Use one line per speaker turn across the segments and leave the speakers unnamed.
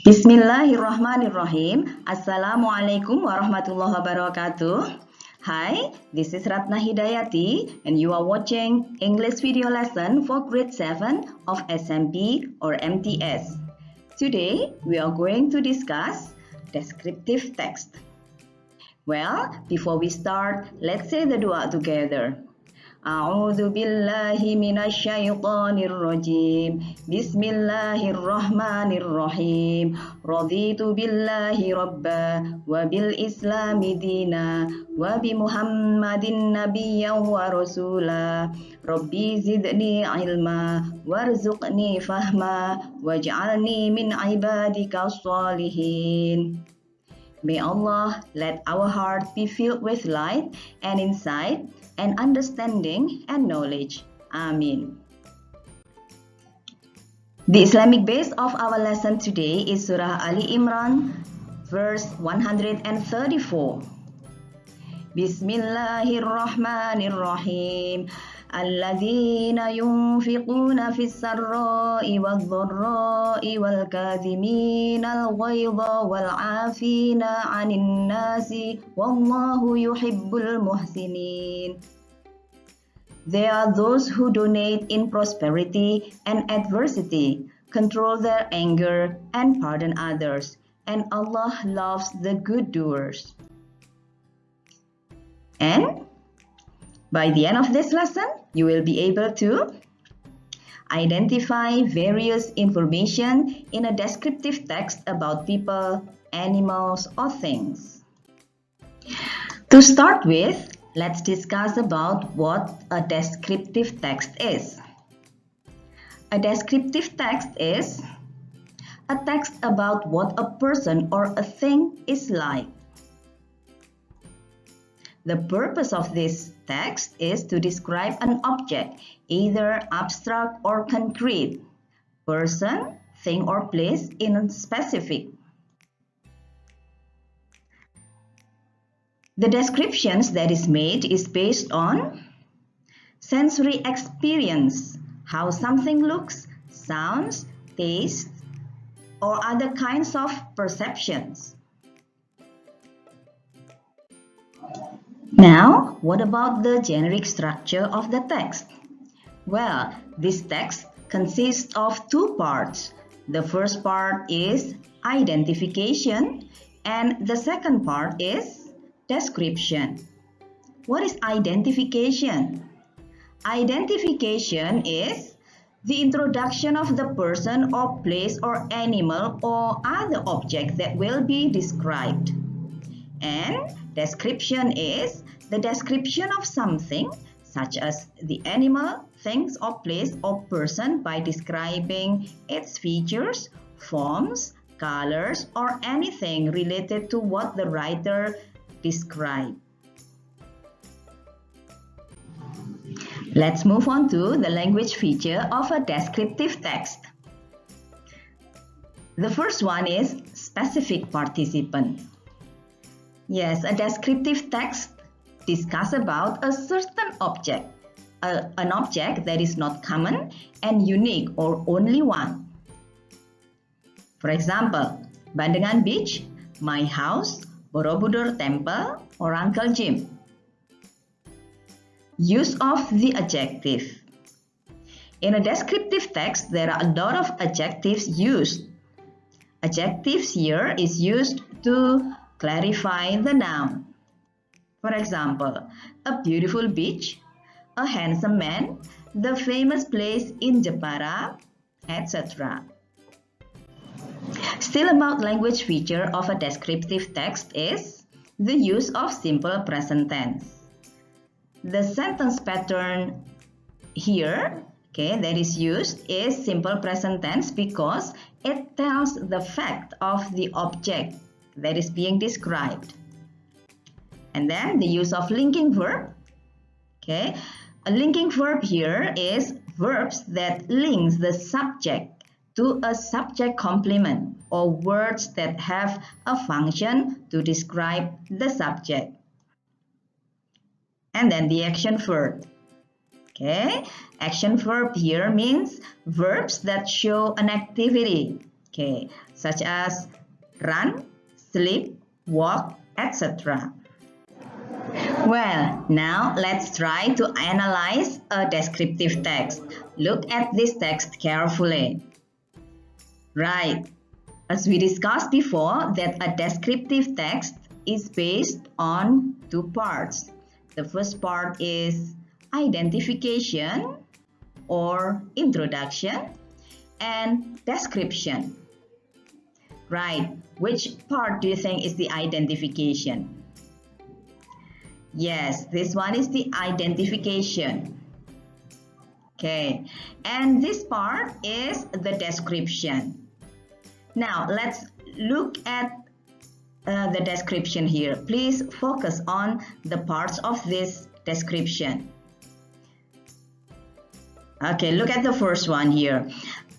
Bismillahirrahmanirrahim. Assalamualaikum warahmatullahi wabarakatuh. Hi, this is Ratna Hidayati and you are watching English video lesson for grade 7 of SMP or MTS. Today, we are going to discuss descriptive text. Well, before we start, let's say the dua together. A'udzu billahi minasyaitonir rajim. Bismillahirrahmanirrahim. Raditu billahi rabba wa bil islami dina wa bi Muhammadin nabiyyan wa rasula. Rabbi zidni ilma warzuqni fahma waj'alni min ibadika sholihin. May Allah let our heart be filled with light and insight and understanding and knowledge. Amin. The Islamic base of our lesson today is Surah Ali Imran, verse 134. Bismillahirrahmanirrahim. الذين ينفقون في السراء والضراء والكاظمين الغيظ والعافين عن الناس والله يحب المحسنين. They are those who donate in prosperity and adversity, control their anger and pardon others, and Allah loves the good doers. And by the end of this lesson, you will be able to identify various information in a descriptive text about people, animals, or things. To start with, let's discuss about what a descriptive text is. A descriptive text is a text about what a person or a thing is like. The purpose of this text is to describe an object, either abstract or concrete, person, thing, or place in a specific. The descriptions that is made is based on sensory experience, how something looks, sounds, tastes, or other kinds of perceptions. Now, what about the generic structure of the text? Well, this text consists of two parts. The first part is identification and the second part is description. What is identification? Identification is the introduction of the person or place or animal or other object that will be described. And description is the description of something such as the animal, things or place or person by describing its features, forms, colors, or anything related to what the writer described. Let's move on to the language feature of a descriptive text. The first one is specific participant. Yes, a descriptive text discuss about a certain object, an object that is not common and unique or only one. For example, Bandengan Beach, my house, Borobudur Temple, or Uncle Jim. Use of the adjective. In a descriptive text, there are a lot of adjectives used. Adjectives here is used to clarify the noun. For example, a beautiful beach, a handsome man, the famous place in Jepara, etc. Still about language feature of a descriptive text is the use of simple present tense. The sentence pattern here, that is used is simple present tense because it tells the fact of the object that is being described. And then the use of linking verb. A linking verb here is verbs that links the subject to a subject complement or words that have a function to describe the subject. And then the action verb. Action verb here means verbs that show an activity Okay, such as run, sleep, walk, etc. Well, now let's try to analyze a descriptive text. Look at this text carefully. Right, as we discussed before, that a descriptive text is based on two parts. The first part is identification or introduction and description. Right, which part do you think is the identification? Yes, this one is the identification. Okay, and this part is the description. Now, let's look at the description here. Please focus on the parts of this description. Okay, look at the first one here.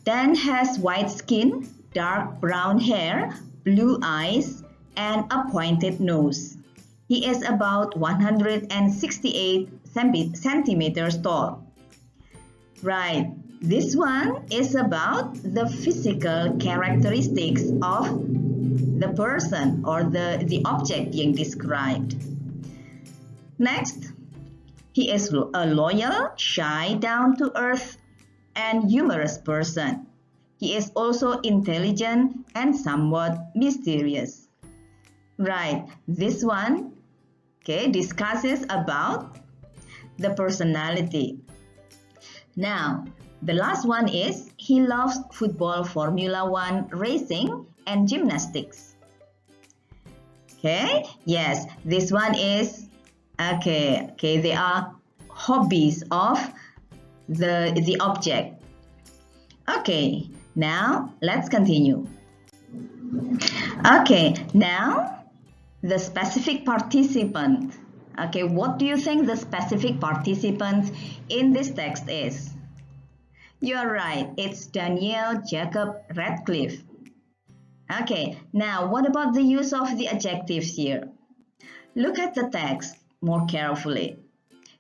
Dan has white skin, dark brown hair, blue eyes, and a pointed nose. He is about 168 centimeters tall. Right, this one is about the physical characteristics of the person or the object being described. Next, he is a loyal, shy, down-to-earth, and humorous person. He is also intelligent and somewhat mysterious. Right, this one, okay, discusses about the personality. Now, the last one is he loves football, Formula One, racing, and gymnastics. Okay, yes, this one is, okay, they are hobbies of the object. Okay, now let's continue. Okay, now the specific participant. Okay, what do you think the specific participant in this text is? You're right, it's Daniel Jacob Radcliffe. Okay, now what about the use of the adjectives here? Look at the text more carefully.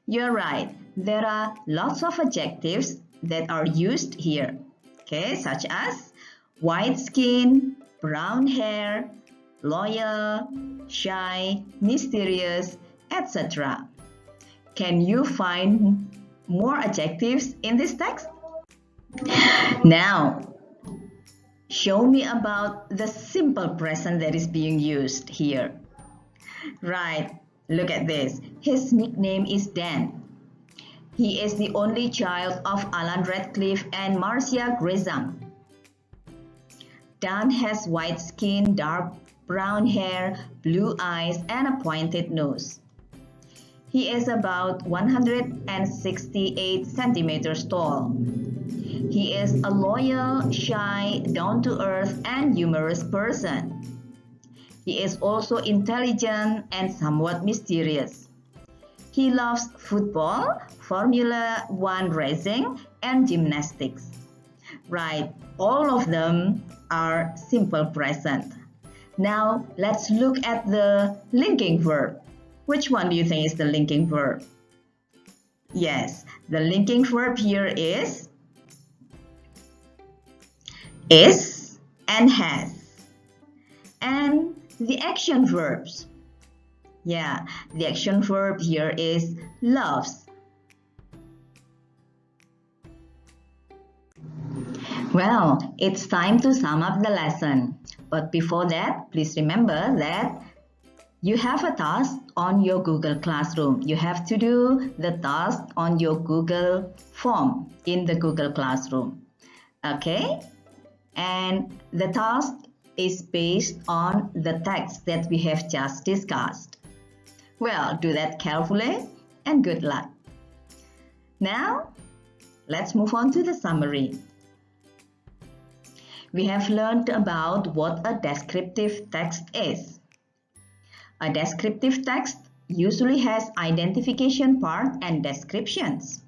You're right, there are lots of adjectives that are used here. Okay, such as white skin, brown hair, loyal, shy, mysterious, etc. Can you find more adjectives in this text? Now, show me about the simple present that is being used here. Right, look at this. His nickname is Dan. He is the only child of Alan Radcliffe and Marcia Gresham. Dan has white skin, dark brown hair, blue eyes, and a pointed nose. He is about 168 centimeters tall. He is a loyal, shy, down-to-earth, and humorous person. He is also intelligent and somewhat mysterious. He loves football, Formula One racing, and gymnastics. Right, all of them are simple present. Now, let's look at the linking verb. Which one do you think is the linking verb? Yes, the linking verb here is and has. And the action verbs. Yeah, the action verb here is loves. Well, it's time to sum up the lesson. But before that, please remember that you have a task on your Google Classroom. You have to do the task on your Google form in the Google Classroom. Okay? And the task is based on the text that we have just discussed. Well, do that carefully and good luck. Now, let's move on to the summary. We have learned about what a descriptive text is. A descriptive text usually has identification part and descriptions.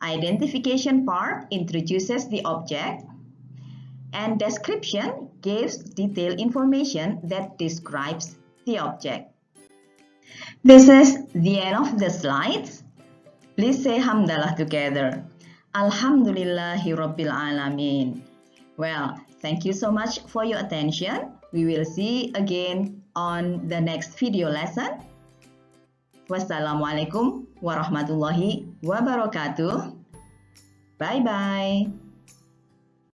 Identification part introduces the object, and description gives detailed information that describes the object. This is the end of the slides. Please say Hamdalah together. Alhamdulillahi Rabbil Alameen. Well, Thank you so much for your attention. We will see again on the next video lesson. Wassalamualaikum warahmatullahi wabarakatuh. Bye-bye.